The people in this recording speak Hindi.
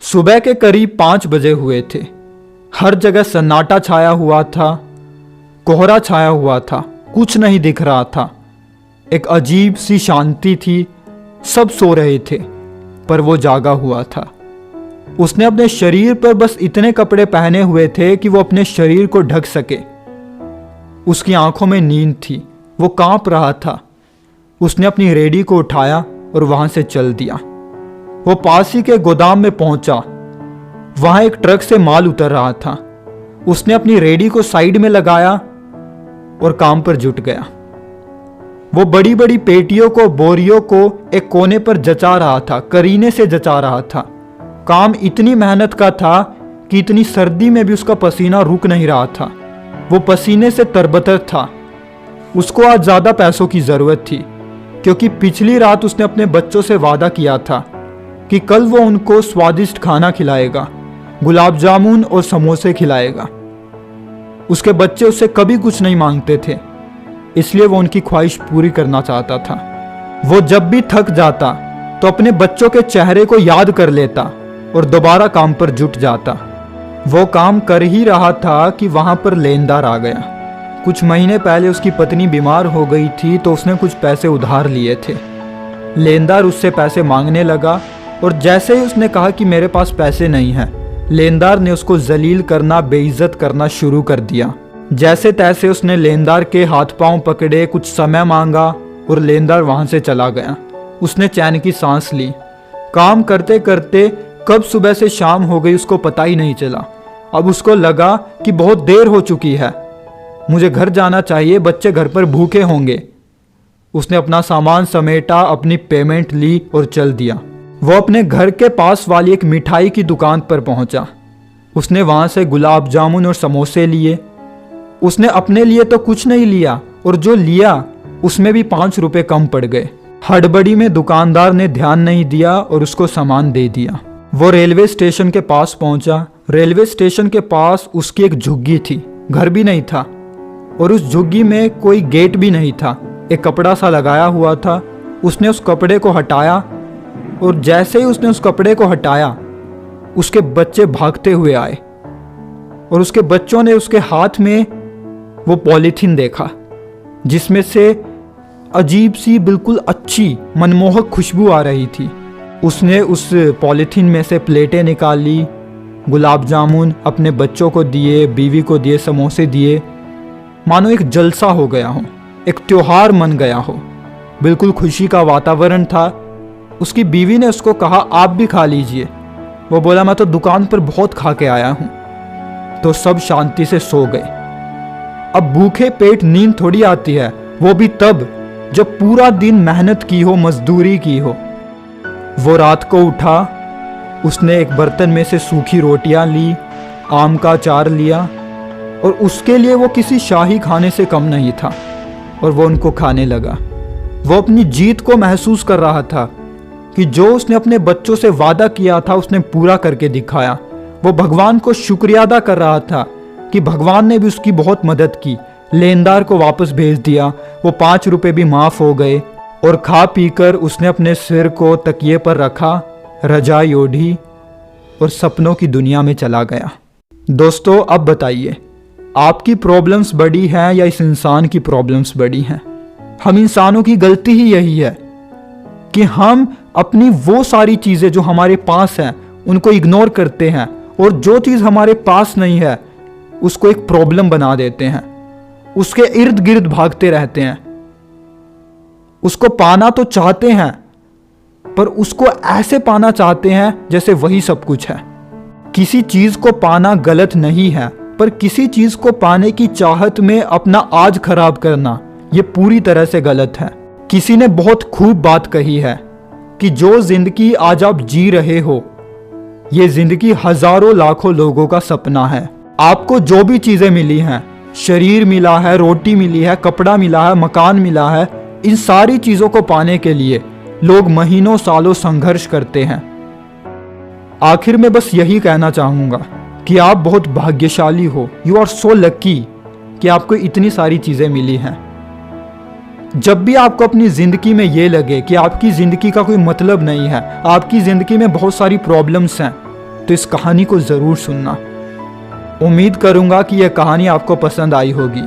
सुबह के करीब 5 बजे हुए थे। हर जगह सन्नाटा छाया हुआ था, कोहरा छाया हुआ था, कुछ नहीं दिख रहा था। एक अजीब सी शांति थी। सब सो रहे थे पर वो जागा हुआ था। उसने अपने शरीर पर बस इतने कपड़े पहने हुए थे कि वो अपने शरीर को ढक सके। उसकी आंखों में नींद थी, वो कांप रहा था। उसने अपनी रेडी को उठाया और वहां से चल दिया। वो पास ही के गोदाम में पहुंचा। वहां एक ट्रक से माल उतर रहा था। उसने अपनी रेडी को साइड में लगाया और काम पर जुट गया। वो बड़ी बड़ी पेटियों को, बोरियों को एक कोने पर जचा रहा था, करीने से जचा रहा था। काम इतनी मेहनत का था कि इतनी सर्दी में भी उसका पसीना रुक नहीं रहा था। वो पसीने से तरबतर था। उसको आज ज्यादा पैसों की जरूरत थी क्योंकि पिछली रात उसने अपने बच्चों से वादा किया था कि कल वो उनको स्वादिष्ट खाना खिलाएगा, गुलाब जामुन और समोसे खिलाएगा। उसके बच्चे उससे कभी कुछ नहीं मांगते थे, इसलिए वो उनकी ख्वाहिश पूरी करना चाहता था। वो जब भी थक जाता तो अपने बच्चों के चेहरे को याद कर लेता और दोबारा काम पर जुट जाता। वो काम कर ही रहा था कि वहां पर लेनदार आ गया। कुछ महीने पहले उसकी पत्नी बीमार हो गई थी तो उसने कुछ पैसे उधार लिए थे। लेनदार उससे पैसे मांगने लगा और जैसे ही उसने कहा कि मेरे पास पैसे नहीं हैं, लेनदार ने उसको जलील करना, बेइज्जत करना शुरू कर दिया। जैसे तैसे उसने लेनदार के हाथ पांव पकड़े, कुछ समय मांगा और लेनदार वहां से चला गया। उसने चैन की सांस ली। काम करते करते कब सुबह से शाम हो गई उसको पता ही नहीं चला। अब उसको लगा कि बहुत देर हो चुकी है, मुझे घर जाना चाहिए, बच्चे घर पर भूखे होंगे। उसने अपना सामान समेटा, अपनी पेमेंट ली और चल दिया। वो अपने घर के पास वाली एक मिठाई की दुकान पर पहुंचा। उसने वहां से गुलाब जामुन और समोसे लिए। उसने अपने लिए तो कुछ नहीं लिया और जो लिया उसमें भी 5 रुपए कम पड़ गए। हड़बड़ी में दुकानदार ने ध्यान नहीं दिया और उसको सामान दे दिया। वो रेलवे स्टेशन के पास पहुंचा। रेलवे स्टेशन के पास उसकी एक झुग्गी थी, घर भी नहीं था और उस झुग्गी में कोई गेट भी नहीं था। एक कपड़ा सा लगाया हुआ था। उसने उस कपड़े को हटाया और जैसे ही उसने उस कपड़े को हटाया उसके बच्चे भागते हुए आए और उसके बच्चों ने उसके हाथ में वो पॉलीथीन देखा जिसमें से अजीब सी, बिल्कुल अच्छी, मनमोहक खुशबू आ रही थी। उसने उस पॉलीथीन में से प्लेटें निकाली, गुलाब जामुन अपने बच्चों को दिए, बीवी को दिए, समोसे दिए। मानो एक जलसा हो गया हो, एक त्योहार मन गया हो। बिल्कुल खुशी का वातावरण था। उसकी बीवी ने उसको कहा आप भी खा लीजिए। वो बोला मैं तो दुकान पर बहुत खा के आया हूं। तो सब शांति से सो गए। अब भूखे पेट नींद थोड़ी आती है, वो भी तब जब पूरा दिन मेहनत की हो, मजदूरी की हो। वो रात को उठा। उसने एक बर्तन में से सूखी रोटियां ली, आम का अचार लिया और उसके लिए वो किसी शाही खाने से कम नहीं था और वो उनको खाने लगा। वो अपनी जीत को महसूस कर रहा था कि जो उसने अपने बच्चों से वादा किया था उसने पूरा करके दिखाया। वो भगवान को शुक्रिया अदा कर रहा था कि भगवान ने भी उसकी बहुत मदद की। लेनदार को वापस भेज दिया। वो 5 रुपए भी माफ हो गए और खा पीकर उसने अपने सिर को तकिए पर रखा, रजाई ओढ़ी और सपनों की दुनिया में चला गया। दोस्तों अब बताइए, आपकी प्रॉब्लम्स बड़ी हैं या इस इंसान की प्रॉब्लम्स बड़ी हैं? हम इंसानों की गलती ही यही है कि हम अपनी वो सारी चीजें जो हमारे पास हैं उनको इग्नोर करते हैं और जो चीज हमारे पास नहीं है उसको एक प्रॉब्लम बना देते हैं, उसके इर्द गिर्द भागते रहते हैं। उसको पाना तो चाहते हैं पर उसको ऐसे पाना चाहते हैं जैसे वही सब कुछ है। किसी चीज को पाना गलत नहीं है, पर किसी चीज को पाने की चाहत में अपना आज खराब करना यह पूरी तरह से गलत है। किसी ने बहुत खूब बात कही है कि जो जिंदगी आज आप जी रहे हो ये जिंदगी हजारों लाखों लोगों का सपना है। आपको जो भी चीजें मिली हैं, शरीर मिला है, रोटी मिली है, कपड़ा मिला है, मकान मिला है, इन सारी चीजों को पाने के लिए लोग महीनों सालों संघर्ष करते हैं। आखिर में बस यही कहना चाहूंगा कि आप बहुत भाग्यशाली हो। यू आर सो लकी कि आपको इतनी सारी चीजें मिली हैं। जब भी आपको अपनी जिंदगी में ये लगे कि आपकी जिंदगी का कोई मतलब नहीं है, आपकी जिंदगी में बहुत सारी प्रॉब्लम्स हैं, तो इस कहानी को ज़रूर सुनना। उम्मीद करूँगा कि यह कहानी आपको पसंद आई होगी।